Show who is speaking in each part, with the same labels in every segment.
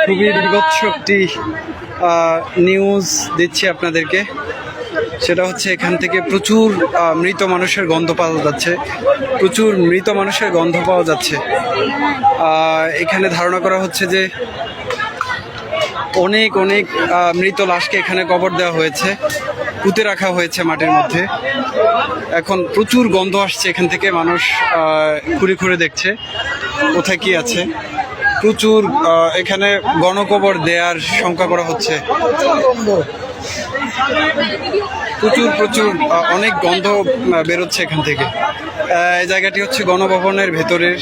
Speaker 1: খুবই বিভৎস একটি নিউজ দিচ্ছি আপনাদেরকে। সেটা হচ্ছে এখান থেকে প্রচুর মৃত মানুষের গন্ধ পাওয়া যাচ্ছে, প্রচুর মৃত মানুষের গন্ধ পাওয়া যাচ্ছে। এখানে ধারণা করা হচ্ছে যে অনেক অনেক মৃত লাশকে এখানে কবর দেওয়া হয়েছে, পুঁতে রাখা হয়েছে মাটির মধ্যে। এখন প্রচুর গন্ধ আসছে এখান থেকে, মানুষ খুঁড়ে খুঁড়ে দেখছে কোথায় কি আছে। প্রচুর এখানে গণকবর দেওয়ার শঙ্কা করা হচ্ছে। প্রচুর প্রচুর অনেক গন্ধ বেরোচ্ছে এখান থেকে। এই জায়গাটি হচ্ছে গণভবনের ভেতরের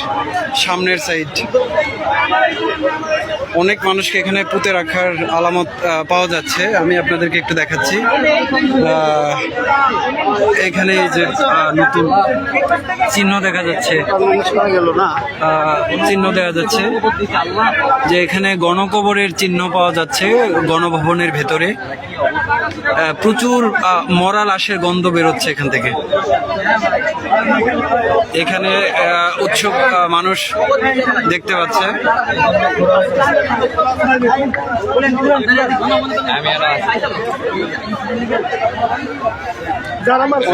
Speaker 1: সামনের সাইড। অনেক মানুষকে এখানে পুঁতে রাখার আলামত পাওয়া যাচ্ছে। আমি আপনাদেরকে একটু দেখাচ্ছি। এখানে যে নতুন চিহ্ন দেখা যাচ্ছে, চিহ্ন দেখা যাচ্ছে যে এখানে গণকবরের চিহ্ন পাওয়া যাচ্ছে গণভবনের ভেতরে। প্রচুর মরা লাশের গন্ধ বেরোচ্ছে এখান থেকে। এখানে উৎসুক মানুষ দেখতে পাচ্ছে।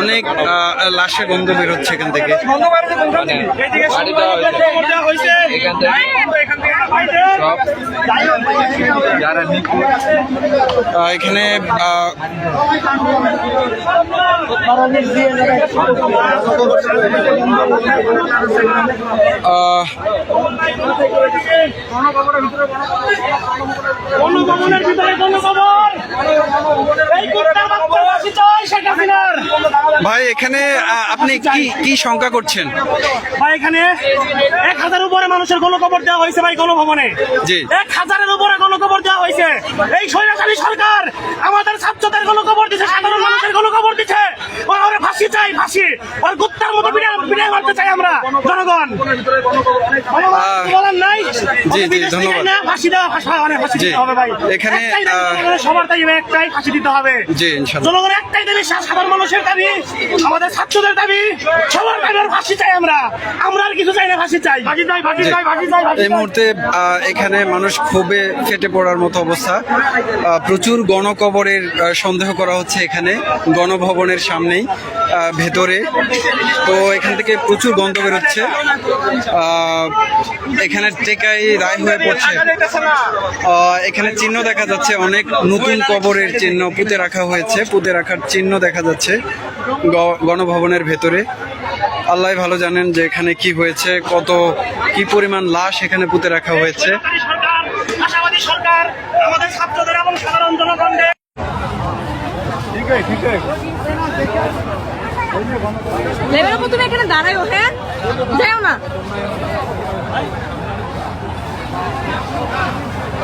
Speaker 1: অনেক লাশের গন্ধ বেরোচ্ছে এখান থেকে। এখানে ভাই এখানে আপনি কি কি শঙ্কা করছেন?
Speaker 2: ভাই এখানে 1000 উপরে মানুষের গণকবর দেওয়া হয়েছে ভাই গণভবনে।
Speaker 1: জি,
Speaker 2: 1000-এর উপরে গণকবর দেওয়া হয়েছে। এই স্বৈরাচারী সরকার আমাদের ছাত্রদের গণকবর দিচ্ছে, সাধারণ মানুষের গণকবর দিচ্ছে। ওরা ফাঁসি চাই, ফাঁসি। আর গুপ্তার মতো বিদায় মারতে চাই আমরা জনগণ। বলার নাই।
Speaker 1: জি জি, ধন্যবাদ।
Speaker 2: ফাঁসি দেওয়া, ফাঁসি দিতে হবে ভাই।
Speaker 1: এখানে
Speaker 2: সবার দাবি একটাই, ফাঁসি দিতে হবে।
Speaker 1: জি, ইনশাআল্লাহ।
Speaker 2: জনগণের একটাই দাবি, সাধারণ মানুষের দাবি, আমাদের ছাত্রদের দাবি, সবার দাবি ফাঁসি চাই। আমরা আর কিছু চাই না, ফাঁসি চাই, ফাঁসি চাই, ফাঁসি চাই, ফাঁসি চাই।
Speaker 1: এই মুহূর্তে এখানে মানুষ ক্ষোভে ফেটে পড়ার মতো অবস্থা। প্রচুর গণকবরের সন্দেহ করা হচ্ছে এখানে গণভবনের সামনেই ভেতরে। তো এখান থেকে প্রচুর গন্ধ বেরোচ্ছে। এখানে টেকাই রায় হয়ে পড়ছে। এখানে চিহ্ন দেখা যাচ্ছে, অনেক নতুন কবরের চিহ্ন পুঁতে রাখা হয়েছে, পুঁতে রাখার চিহ্ন দেখা যাচ্ছে গণভবনের ভেতরে। আল্লাহ ভালো জানেন যে এখানে কি হয়েছে, কত কি পরিমাণ লাশ এখানে পুঁতে রাখা হয়েছে।
Speaker 2: আশাবাদী সরকার আমাদের ছাত্রদের এবং সাধারণ জনগণের।
Speaker 3: তুমি এখানে দাঁড়াও, হ্যাঁ যাও না।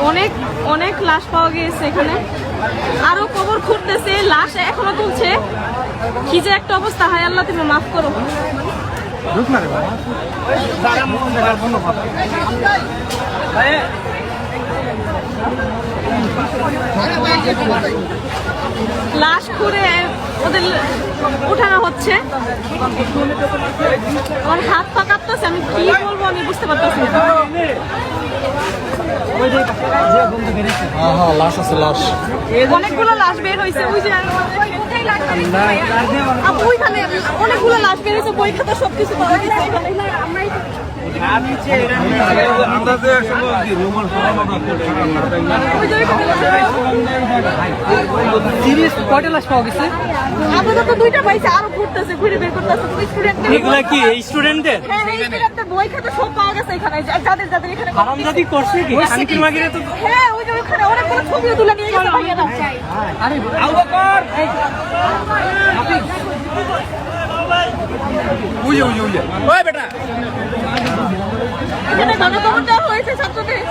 Speaker 3: অনেক অনেক লাশ পাওয়া গিয়েছে এখানে, আরো কবর খুঁড়তেছে, লাশ এখনো তুলছে। কি যে একটা অবস্থা, হায় আল্লাহ তুমি মাফ করো। লাশ খুঁড়ে ওদের উঠানো হচ্ছে। আমার হাত পা কাঁপতেছে, আমি কি বলবো আমি বুঝতে পারতেছি না। অনেকগুলো লাশ বের হয়েছে, ওই যে ওইখানে অনেকগুলো লাশ বের হয়েছে, বই খাতা সবকিছু পাওয়া গেছে এখানে।
Speaker 4: কয়টা লাশ পাওয়া গেছে?
Speaker 3: আপাতত 2টা পাইছে, আরো ঘুরতেছে, ঘুরে বের করতেছে।
Speaker 4: এগুলা কি এই স্টুডেন্টদের?
Speaker 3: হ্যাঁ, এই স্টুডেন্টদের বই খাতা সব পাওয়া গেছে এখানে, যাদের যাদের এখানে
Speaker 4: হারামজাদি করছে কি? শান্তির মাগিরে তো।
Speaker 3: হ্যাঁ, ওই যে ওখানে অনেকগুলো ছবিও তুলে নিয়ে গেছে ভাইয়ারা।
Speaker 4: আরে আবু বকর, ওই বেটা,
Speaker 3: এখানে গণকবর দেওয়া হয়েছে ছাত্রদের,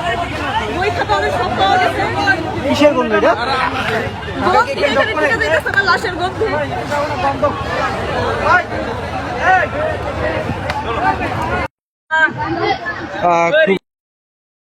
Speaker 3: বই খাতা ওদের সব পাওয়া গেছে।
Speaker 4: কিসের গন্ধ এটা?
Speaker 3: গন্ধ এখানে ঢুকে যাইতেছে না, লাশের গন্ধে।